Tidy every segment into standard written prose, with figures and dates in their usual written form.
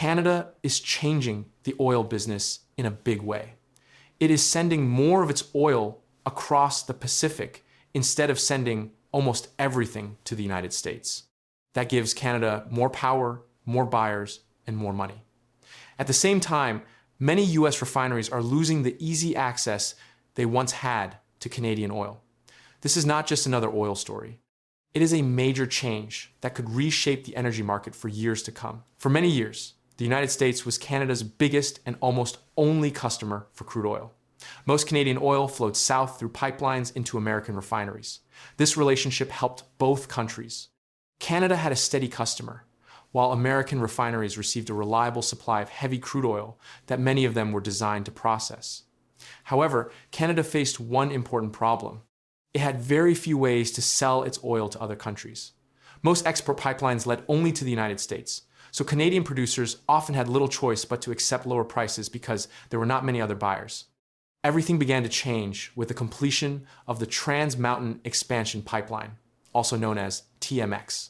Canada is changing the oil business in a big way. It is sending more of its oil across the Pacific instead of sending almost everything to the United States. That gives Canada more power, more buyers, and more money. At the same time, many US refineries are losing the easy access they once had to Canadian oil. This is not just another oil story. It is a major change that could reshape the energy market for years to come. For many years, the United States was Canada's biggest and almost only customer for crude oil. Most Canadian oil flowed south through pipelines into American refineries. This relationship helped both countries. Canada had a steady customer, while American refineries received a reliable supply of heavy crude oil that many of them were designed to process. However, Canada faced one important problem. It had very few ways to sell its oil to other countries. Most export pipelines led only to the United States, so Canadian producers often had little choice but to accept lower prices because there were not many other buyers. Everything began to change with the completion of the Trans Mountain Expansion Pipeline, also known as TMX.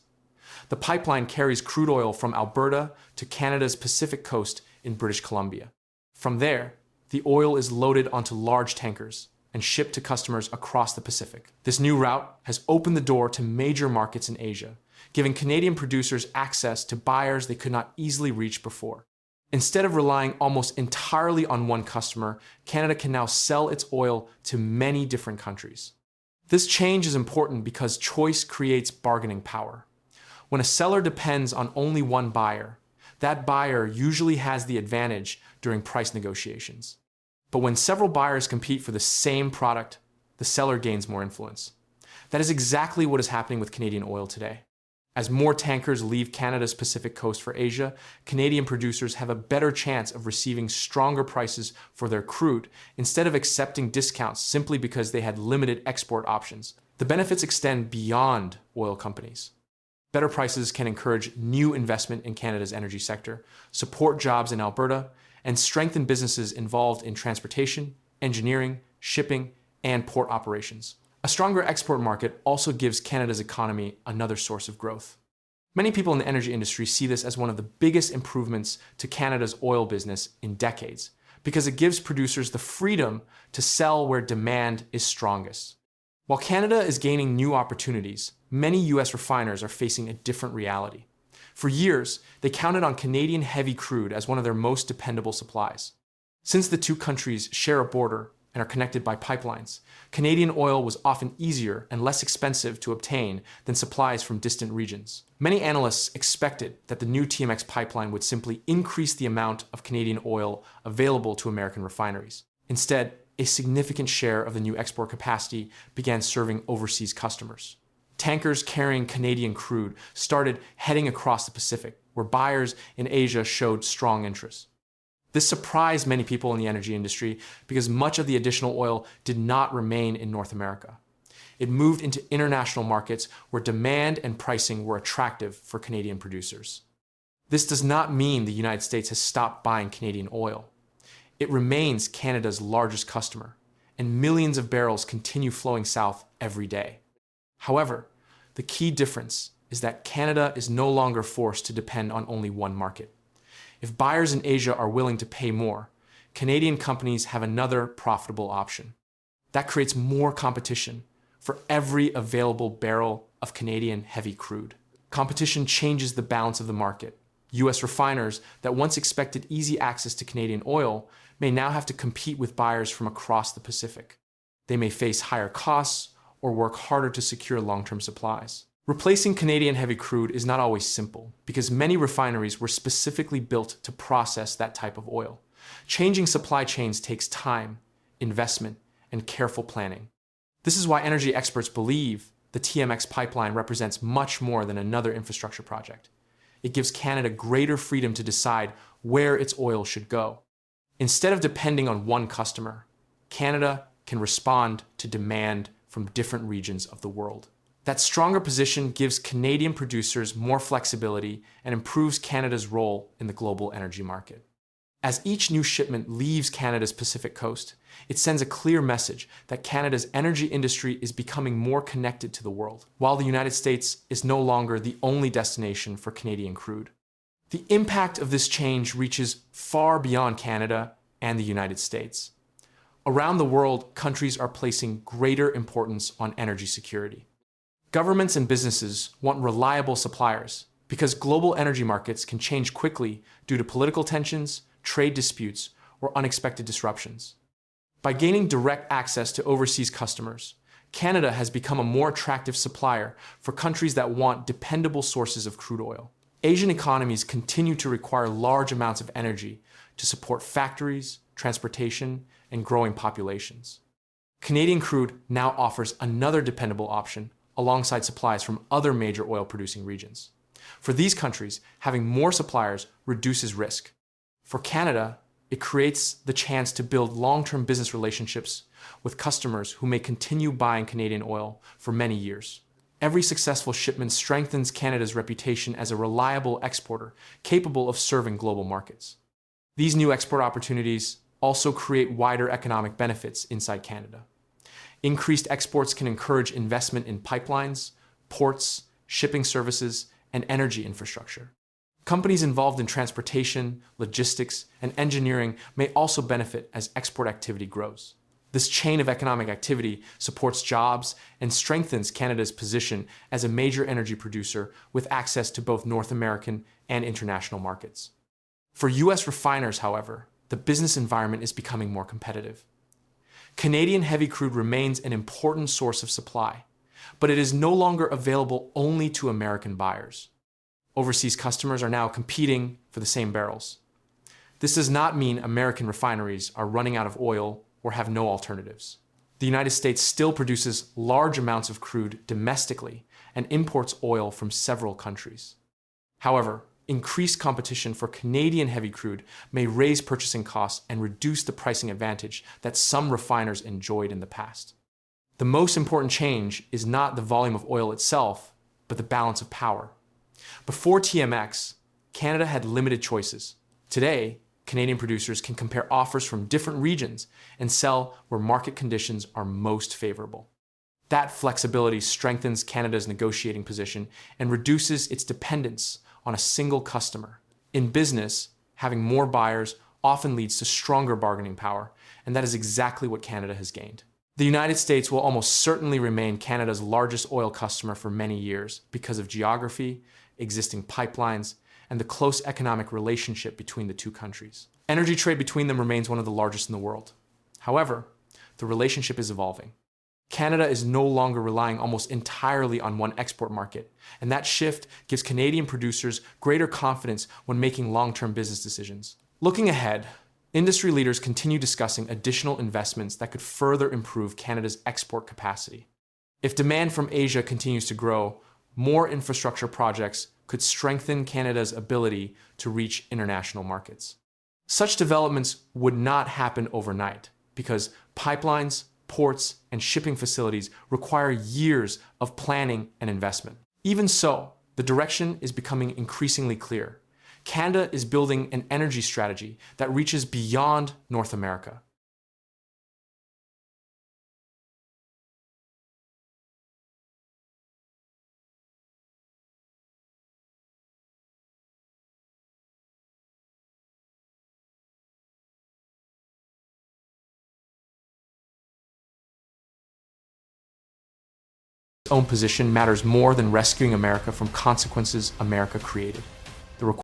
The pipeline carries crude oil from Alberta to Canada's Pacific coast in British Columbia. From there, the oil is loaded onto large tankers and shipped to customers across the Pacific. This new route has opened the door to major markets in Asia, giving Canadian producers access to buyers they could not easily reach before. Instead of relying almost entirely on one customer, Canada can now sell its oil to many different countries. This change is important because choice creates bargaining power. When a seller depends on only one buyer, that buyer usually has the advantage during price negotiations. But when several buyers compete for the same product, the seller gains more influence. That is exactly what is happening with Canadian oil today. As more tankers leave Canada's Pacific coast for Asia, Canadian producers have a better chance of receiving stronger prices for their crude instead of accepting discounts simply because they had limited export options. The benefits extend beyond oil companies. Better prices can encourage new investment in Canada's energy sector, support jobs in Alberta, and strengthen businesses involved in transportation, engineering, shipping, and port operations. A stronger export market also gives Canada's economy another source of growth. Many people in the energy industry see this as one of the biggest improvements to Canada's oil business in decades, because it gives producers the freedom to sell where demand is strongest. While Canada is gaining new opportunities, many US refiners are facing a different reality. For years, they counted on Canadian heavy crude as one of their most dependable supplies. Since the two countries share a border and are connected by pipelines, Canadian oil was often easier and less expensive to obtain than supplies from distant regions. Many analysts expected that the new TMX pipeline would simply increase the amount of Canadian oil available to American refineries. Instead, a significant share of the new export capacity began serving overseas customers. Tankers carrying Canadian crude started heading across the Pacific, where buyers in Asia showed strong interest. This surprised many people in the energy industry because much of the additional oil did not remain in North America. It moved into international markets where demand and pricing were attractive for Canadian producers. This does not mean the United States has stopped buying Canadian oil. It remains Canada's largest customer, and millions of barrels continue flowing south every day. However, the key difference is that Canada is no longer forced to depend on only one market. If buyers in Asia are willing to pay more, Canadian companies have another profitable option. That creates more competition for every available barrel of Canadian heavy crude. Competition changes the balance of the market. US refiners that once expected easy access to Canadian oil may now have to compete with buyers from across the Pacific. They may face higher costs or work harder to secure long-term supplies. Replacing Canadian heavy crude is not always simple because many refineries were specifically built to process that type of oil. Changing supply chains takes time, investment, and careful planning. This is why energy experts believe the TMX pipeline represents much more than another infrastructure project. It gives Canada greater freedom to decide where its oil should go. Instead of depending on one customer, Canada can respond to demand from different regions of the world. That stronger position gives Canadian producers more flexibility and improves Canada's role in the global energy market. As each new shipment leaves Canada's Pacific coast, it sends a clear message that Canada's energy industry is becoming more connected to the world, while the United States is no longer the only destination for Canadian crude. The impact of this change reaches far beyond Canada and the United States. Around the world, countries are placing greater importance on energy security. Governments and businesses want reliable suppliers because global energy markets can change quickly due to political tensions, trade disputes, or unexpected disruptions. By gaining direct access to overseas customers, Canada has become a more attractive supplier for countries that want dependable sources of crude oil. Asian economies continue to require large amounts of energy to support factories, transportation, and growing populations. Canadian crude now offers another dependable option alongside supplies from other major oil-producing regions. For these countries, having more suppliers reduces risk. For Canada, it creates the chance to build long-term business relationships with customers who may continue buying Canadian oil for many years. Every successful shipment strengthens Canada's reputation as a reliable exporter capable of serving global markets. These new export opportunities also create wider economic benefits inside Canada. Increased exports can encourage investment in pipelines, ports, shipping services, and energy infrastructure. Companies involved in transportation, logistics, and engineering may also benefit as export activity grows. This chain of economic activity supports jobs and strengthens Canada's position as a major energy producer with access to both North American and international markets. For U.S. refiners, however, the business environment is becoming more competitive. Canadian heavy crude remains an important source of supply, but it is no longer available only to American buyers. Overseas customers are now competing for the same barrels. This does not mean American refineries are running out of oil or have no alternatives. The United States still produces large amounts of crude domestically and imports oil from several countries. However, increased competition for Canadian heavy crude may raise purchasing costs and reduce the pricing advantage that some refiners enjoyed in the past. The most important change is not the volume of oil itself, but the balance of power. Before TMX, Canada had limited choices. Today, Canadian producers can compare offers from different regions and sell where market conditions are most favorable. That flexibility strengthens Canada's negotiating position and reduces its dependence on a single customer. In business, having more buyers often leads to stronger bargaining power, and that is exactly what Canada has gained. The United States will almost certainly remain Canada's largest oil customer for many years because of geography, existing pipelines, and the close economic relationship between the two countries. Energy trade between them remains one of the largest in the world. However, the relationship is evolving. Canada is no longer relying almost entirely on one export market, and that shift gives Canadian producers greater confidence when making long-term business decisions. Looking ahead, industry leaders continue discussing additional investments that could further improve Canada's export capacity. If demand from Asia continues to grow, more infrastructure projects could strengthen Canada's ability to reach international markets. Such developments would not happen overnight because pipelines, ports, and shipping facilities require years of planning and investment. Even so, the direction is becoming increasingly clear. Canada is building an energy strategy that reaches beyond North America. Its own position matters more than rescuing America from consequences America created. The